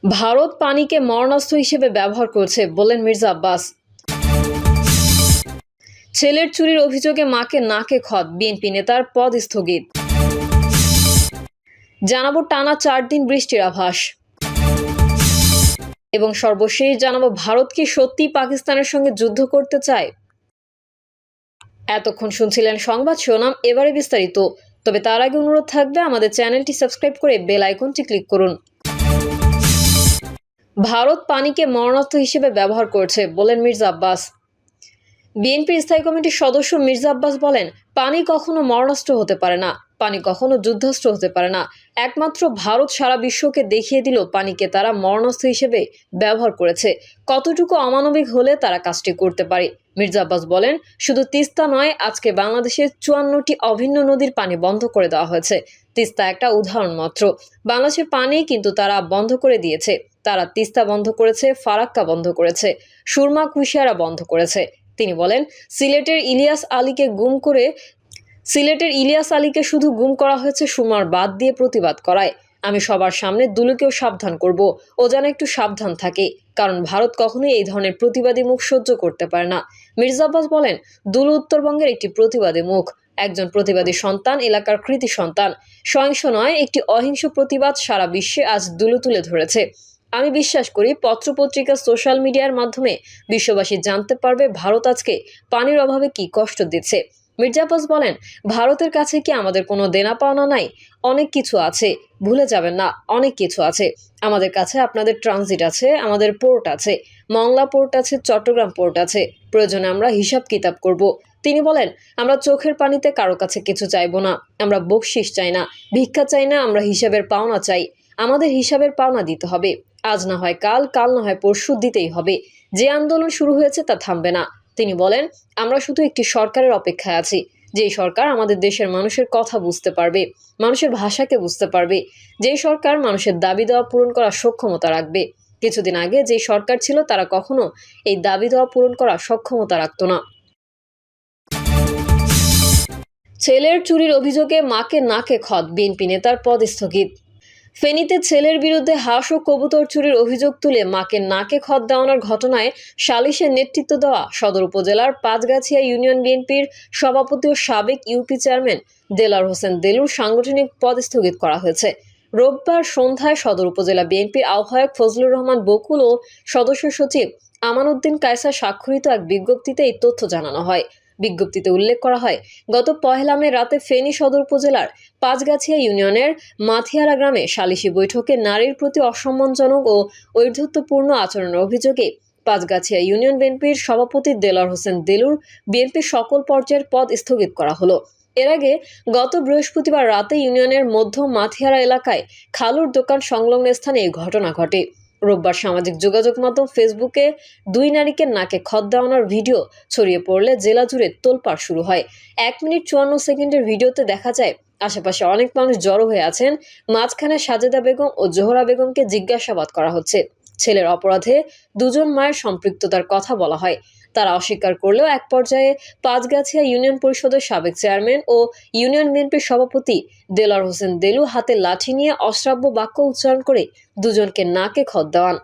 ভারত পানিকে মরণাস্ত্র হিসেবে ব্যবহার করছে বললেন মির্জা আব্বাস। ছেলের চুরির অভিযোগে মাকে নাকে খত, বিএনপি নেতার পদ স্থগিত। জানাবো টানা 4 দিন বৃষ্টির আভাস। এবং সর্বশেষ জানাবো, ভারত কি সত্যি পাকিস্তানের সঙ্গে যুদ্ধ করতে চায়? এতক্ষণ শুনছিলেন সংবাদ শিরোনাম, এবারে বিস্তারিত। তবে তার আগে অনুরোধ থাকবে আমাদের চ্যানেলটি সাবস্ক্রাইব করে বেল আইকনটি ক্লিক করুন। ভারত পানিকে মরণাস্ত্র হিসেবে ব্যবহার করছে বলেন মির্জা আব্বাস। বিএনপির স্থায়ী কমিটির সদস্য মির্জা আব্বাস বলেন, পানি কখনো মরণাস্ত্র হতে পারে না, পানি কখনো যুদ্ধাস্ত্র হতে পারে না। একমাত্র ভারত সারা বিশ্বকে দেখিয়ে দিল পানিকে তারা মরণাস্ত্র হিসেবে ব্যবহার করেছে, কতটুকু অমানবিক হলে তারা কাজটি করতে পারে। মির্জা আব্বাস বলেন, শুধু তিস্তা নয়, আজকে বাংলাদেশের 54টি অভিন্ন নদীর পানি বন্ধ করে দেওয়া হয়েছে। তিস্তা একটা উদাহরণ মাত্র। বাংলাদেশের পানি কিন্তু তারা বন্ধ করে দিয়েছে। তারা তিস্তা বন্ধ করেছে, ফারাক্কা বন্ধ করেছে, সুরমা কুশিয়ারা বন্ধ করেছে। তিনি বলেন, সিলেটের ইলিয়াস আলীকে শুধু গুম করা হয়েছে সুরমার বাদ দিয়ে প্রতিবাদ করায়। আমি সবার সামনে দুলুকেও সাবধান করব, ও যেন একটু সাবধান থাকে, কারণ ভারত কখনোই এই ধরনের প্রতিবাদী মুখ সহ্য করতে পারে না। মির্জা আব্বাস বলেন, দুলু উত্তরবঙ্গের একটি প্রতিবাদী মুখ, একজন প্রতিবাদী সন্তান, এলাকার কৃতি সন্তান। সহিংস নয়, একটি অহিংস প্রতিবাদ সারা বিশ্বে আজ দুলু তুলে ধরেছে। আমি বিশ্বাস করি পত্রপত্রিকা, সোশ্যাল মিডিয়ার মাধ্যমে বিশ্ববাসী জানতে পারবে ভারত আজকে পানির অভাবে কি কষ্ট দিচ্ছে। মির্জা আব্বাস বলেন, ভারতের কাছে কি আমাদের কোনো দেনা পাওনা নাই? অনেক কিছু আছে, ভুলে যাবেন না, অনেক কিছু আছে। আমাদের কাছে আপনাদের ট্রানজিট আছে, আমাদের পোর্ট আছে, মংলা পোর্ট আছে, চট্টগ্রাম পোর্ট আছে। প্রয়োজনে আমরা হিসাব কিতাব করব। তিনি বলেন, আমরা চোখের পানিতে কারো কাছে কিছু চাইবো না, আমরা বকশিস চাই না, ভিক্ষা চাই না, আমরা হিসাবের পাওনা চাই। আমাদের হিসাবের পাওনা দিতে হবে। আজ না হয় কাল, কাল না হয় পরশু, দিতেই হবে। যে আন্দোলন শুরু হয়েছে তা থামবে না। তিনি বলেন, আমরা শুধু একটি সরকারের অপেক্ষায় আছি, যেই সরকার আমাদের দেশের মানুষের কথা বুঝতে পারবে, মানুষের ভাষাকে বুঝতে পারবে, যেই সরকার মানুষের দাবি দেওয়া পূরণ করার সক্ষমতা রাখবে। কিছুদিন আগে যে সরকার ছিল তারা কখনো এই দাবি দেওয়া পূরণ করার সক্ষমতা রাখত না। ছেলের চুরির অভিযোগে মাকে নাকে খত, বিএনপি নেতার পদ স্থগিত। ফেনীতে ছেলের বিরুদ্ধে হাঁস ও কবুতর চুরির অভিযোগ তুলে মাকে নাকে খত দেওয়ানোর ঘটনায় সালিশের নেতৃত্ব দেওয়া সদর উপজেলার পাঁচগাছিয়া ইউনিয়ন বিএনপির সভাপতি ও সাবেক ইউপি চেয়ারম্যান দেলার হোসেন দেলুর সাংগঠনিক পদ স্থগিত করা হয়েছে। রোববার সন্ধ্যায় সদর উপজেলা বিএনপির আহ্বায়ক ফজলুর রহমান বকুল ও সদস্য সচিব আমানউদ্দিন কায়সার স্বাক্ষরিত এক বিজ্ঞপ্তিতে এই তথ্য জানানো হয়। বিজ্ঞপ্তিতে উল্লেখ করা হয়, গত 1 মে রাতে ফেনী সদর উপজেলার পাঁচগাছিয়া ইউনিয়নের মাথিয়ারা গ্রামে সালিশি বৈঠকে নারীর প্রতি অসম্মানজনক ও ঔদ্ধত্যপূর্ণ আচরণের অভিযোগে পাঁচগাছিয়া ইউনিয়ন বিএনপির সভাপতি দেলার হোসেন দেলুর বিএনপির সকল পর্যায়ের পদ স্থগিত করা হলো। এর আগে গত বৃহস্পতিবার রাতে ইউনিয়নের মধ্য মাথিয়ারা এলাকায় খালুর দোকান সংলগ্ন স্থানে এই ঘটনা ঘটে। রোববার সামাজিক যোগাযোগ মাধ্যম ফেসবুকে 2 নারীকে নাকে খত দেওয়ানোর ভিডিও ছড়িয়ে পড়লে জেলা জুড়ে তোলপাড় শুরু হয়। 1 মিনিট 54 সেকেন্ডের ভিডিওতে দেখা যায় আশেপাশে অনেক মানুষ জড়ো হয়ে আছেন। মাঝখানে সাজেদা বেগম ও জোহরা বেগমকে জিজ্ঞাসাবাদ করা হচ্ছে। ছেলের অপরাধে 2 জন মায়ের সম্পৃক্ততার কথা বলা হয়। তারা অস্বীকার করলেও এক পর্যায়ে পাঁচগাছিয়া ইউনিয়ন পরিষদের সাবেক চেয়ারম্যান ও ইউনিয়ন বিএনপির সভাপতি দেলার হোসেন দেলু হাতে লাঠি নিয়ে অশ্রাব্য বাক্য উচ্চারণ করে 2 জনকে নাকে খত দেওয়ান।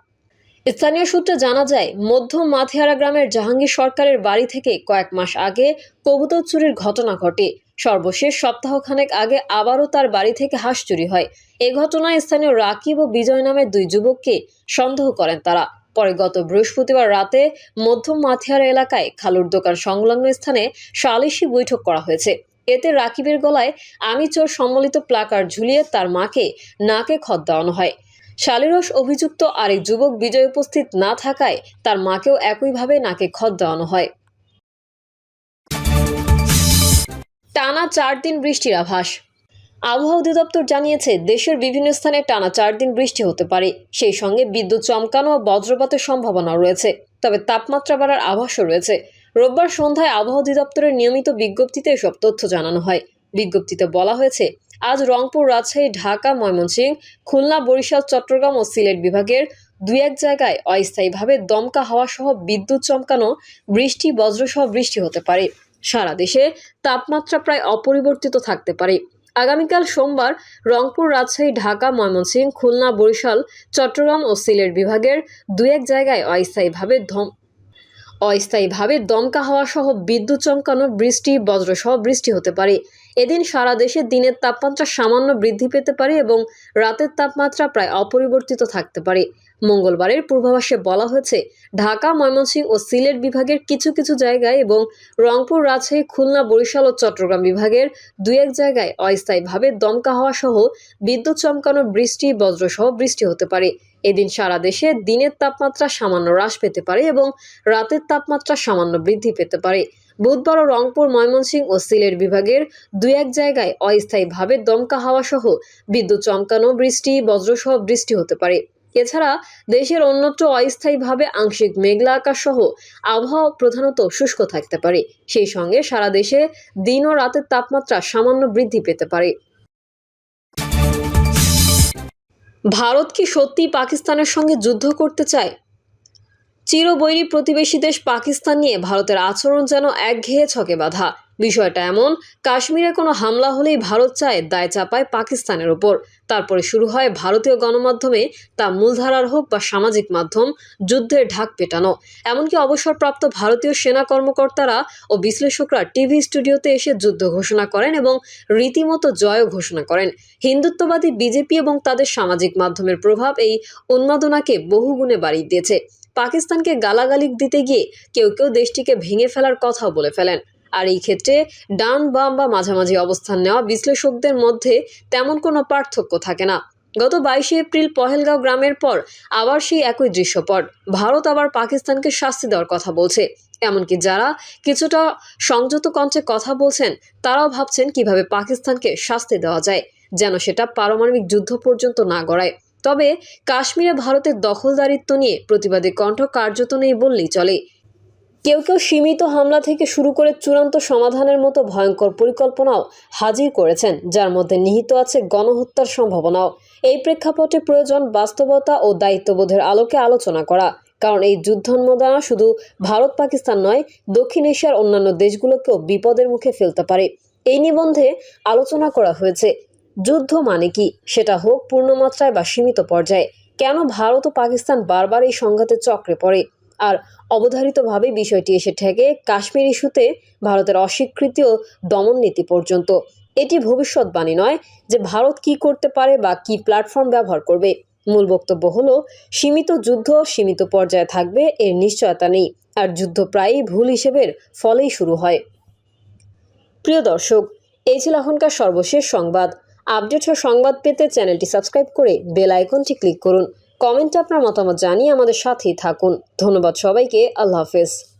স্থানীয় সূত্রে জানা যায়, মধ্য মাথিয়ারা গ্রামের জাহাঙ্গীর সরকারের বাড়ি থেকে কয়েক মাস আগে কবুতর চুরির ঘটনা ঘটে। সর্বশেষ সপ্তাহখানেক আগে আবারও তার বাড়ি থেকে হাঁস চুরি হয়। এ ঘটনায় স্থানীয় রাকিব ও বিজয় নামের 2 যুবককে সন্দেহ করেন তারা। পরে গত বৃহস্পতিবার রাতে মধ্য মাথিয়ারা এলাকায় খালুর দোকান সংলগ্ন স্থানে সালিশি বৈঠক করা হয়েছে। এতে রাকিবের গলায় আমি চোর সম্বলিত প্লাকার্ড ঝুলিয়ে তার মাকে নাকে খত দেওয়ানো হয়। শালিরস অভিযুক্ত আরেক যুবক বিজয় উপস্থিত না থাকায় তার মাকেও একইভাবে নাকে খত দেওয়ানো হয়। টানা 4 দিন বৃষ্টির আভাস। আবহাওয়া অধিদপ্তর জানিয়েছে, দেশের বিভিন্ন স্থানে টানা 4 দিন বৃষ্টি হতে পারে। সেই সঙ্গে বিদ্যুৎ চমকানো ও বজ্রপাতের সম্ভাবনা রয়েছে। তবে তাপমাত্রা বাড়ার আভাসও রয়েছে। রোববার সন্ধ্যায় আবহাওয়া অধিদপ্তরের নিয়মিত বিজ্ঞপ্তিতে এসব তথ্য জানানো হয়। বিজ্ঞপ্তিতে বলা হয়েছে, আজ রংপুর, রাজশাহী, ঢাকা, ময়মনসিংহ, খুলনা, বরিশাল, চট্টগ্রাম ও সিলেট বিভাগের 2-1 জায়গায় অস্থায়ীভাবে দমকা হাওয়া সহ বিদ্যুৎ চমকানো, বৃষ্টি, বজ্রসহ বৃষ্টি হতে পারে। সারা দেশে তাপমাত্রা প্রায় অপরিবর্তিত থাকতে পারে। আগামীকাল সোমবার রংপুর, রাজশাহী, ঢাকা, ময়মনসিংহ, খুলনা, বরিশাল, চট্টগ্রাম ও সিলেট বিভাগের দুই এক জায়গায় অস্থায়ীভাবে দমকা হাওয়া সহ বিদ্যুৎ চমকানো বৃষ্টি, বজ্রসহ বৃষ্টি হতে পারে। এদিন সারা দেশে দিনের তাপমাত্রা সামান্য বৃদ্ধি পেতে পারে এবং রাতের তাপমাত্রা প্রায় অপরিবর্তিত থাকতে পারে। মঙ্গলবারের পূর্বাভাসে বলা হয়েছে, ঢাকা, ময়মনসিংহ ও সিলেট বিভাগের কিছু কিছু জায়গায় এবং রংপুর, রাজশাহী, খুলনা, বরিশাল ও চট্টগ্রাম বিভাগের দুই এক জায়গায় অস্থায়ীভাবে দমকা হাওয়া সহ বিদ্যুৎ চমকানো বৃষ্টি, বজ্রসহ বৃষ্টি হতে পারে। এদিন সারা দেশে দিনের তাপমাত্রা সামান্য হ্রাস পেতে পারে এবং রাতের তাপমাত্রা সামান্য বৃদ্ধি পেতে পারে। বুধবারও রংপুর, ময়মনসিংহ ও সিলেট বিভাগের দুই এক জায়গায় অস্থায়ীভাবে দমকা হাওয়া সহ বিদ্যুৎ চমকানো বৃষ্টি, বজ্রসহ বৃষ্টি হতে পারে। এছাড়া দেশের অন্যত্র অস্থায়ীভাবে আংশিক মেঘলা আকাশ সহ আবহাওয়া প্রধানত শুষ্ক থাকতে পারে। সেই সঙ্গে সারা দেশে দিন ও রাতের তাপমাত্রা সামান্য বৃদ্ধি পেতে পারে। ভারত কি সত্যি পাকিস্তানের সঙ্গে যুদ্ধ করতে চায়? চিরবৈরী প্রতিবেশী দেশ পাকিস্তান নিয়ে ভারতের আচরণ যেন একঘেয়ে ছকে বাঁধা। বিষয়টা এমন, কাশ্মীরে কোনো হামলা হলেই ভারত চায় দায় চাপায় পাকিস্তানের ওপর। তারপরে শুরু হয় ভারতীয় গণমাধ্যমে, তা মূলধারার হোক বা সামাজিক মাধ্যম, যুদ্ধের ঢাক পেটানো। এমনকি অবসরপ্রাপ্ত ভারতীয় সেনা কর্মকর্তারা ও বিশ্লেষকরা টিভি স্টুডিওতে এসে যুদ্ধ ঘোষণা করেন এবং রীতিমতো জয়ও ঘোষণা করেন। হিন্দুত্ববাদী বিজেপি এবং তাদের সামাজিক মাধ্যমের প্রভাব এই উন্মাদনাকে বহুগুণে বাড়িয়ে দিয়েছে। পাকিস্তানকে গালাগালি দিতে গিয়ে কেউ কেউ দেশটিকে ভেঙে ফেলার কথাও বলে ফেলেন। আর এই ক্ষেত্রে ডান, বাম বা মাঝামাঝি অবস্থান নেওয়া বিশ্লেষকদের মধ্যে তেমন কোনো পার্থক্য থাকে না। গত 22 এপ্রিল পহেলগাঁও গ্রামের পর আবার সেই একই দৃশ্যপট। ভারত আবার পাকিস্তানকে শাস্তি দেওয়ার কথা বলছে। এমনকি যারা কিছুটা সংযত কণ্ঠে কথা বলছেন, তারাও ভাবছেন কিভাবে পাকিস্তানকে শাস্তি দেওয়া যায়, যেন সেটা পারমাণবিক যুদ্ধ পর্যন্ত না গড়ায়। তবে কাশ্মীরে ভারতের দখলদারিত্ব নিয়ে প্রতিবাদী কণ্ঠ কার্যত নেই বললেই চলে। কেউ কেউ সীমিত হামলা থেকে শুরু করে চূড়ান্ত সমাধানের মতো ভয়ঙ্কর পরিকল্পনাও হাজির করেছেন, যার মধ্যে নিহিত আছে গণহত্যার সম্ভাবনাও। এই প্রেক্ষাপটে প্রয়োজন বাস্তবতা ও দায়িত্ববোধের আলোকে আলোচনা করা। কারণ এই যুদ্ধোন্মাদনা শুধু ভারত পাকিস্তান নয়, দক্ষিণ এশিয়ার অন্যান্য দেশগুলোকেও বিপদের মুখে ফেলতে পারে। এই নিবন্ধে আলোচনা করা হয়েছে যুদ্ধ মানে কি, সেটা হোক পূর্ণমাত্রায় বা সীমিত পর্যায়ে, কেন ভারত ও পাকিস্তান বারবার এই সংঘাতের চক্রে পড়ে, আর অবধারিতভাবে বিষয়টি এসে ঠেকে কাশ্মীর ইস্যুতে ভারতের অস্বীকৃতি ও দমন নীতি পর্যন্ত। এটি ভবিষ্যৎবাণী নয় যে ভারত কি করতে পারে বা কি প্ল্যাটফর্ম ব্যবহার করবে। মূল বক্তব্য হলো, সীমিত যুদ্ধ সীমিত পর্যায়ে থাকবে এর নিশ্চয়তা নেই, আর যুদ্ধ প্রায়ই ভুল হিসেবের ফলেই শুরু হয়। প্রিয় দর্শক, এই ছিল এখনকার সর্বশেষ সংবাদ। আপডেট ও সংবাদ পেতে চ্যানেলটি সাবস্ক্রাইব করে বেল আইকনটি ক্লিক করুন। কমেন্টে আপনার মতামত জানিয়ে আমাদের সাথেই থাকুন। ধন্যবাদ সবাইকে। আল্লাহ হাফেজ।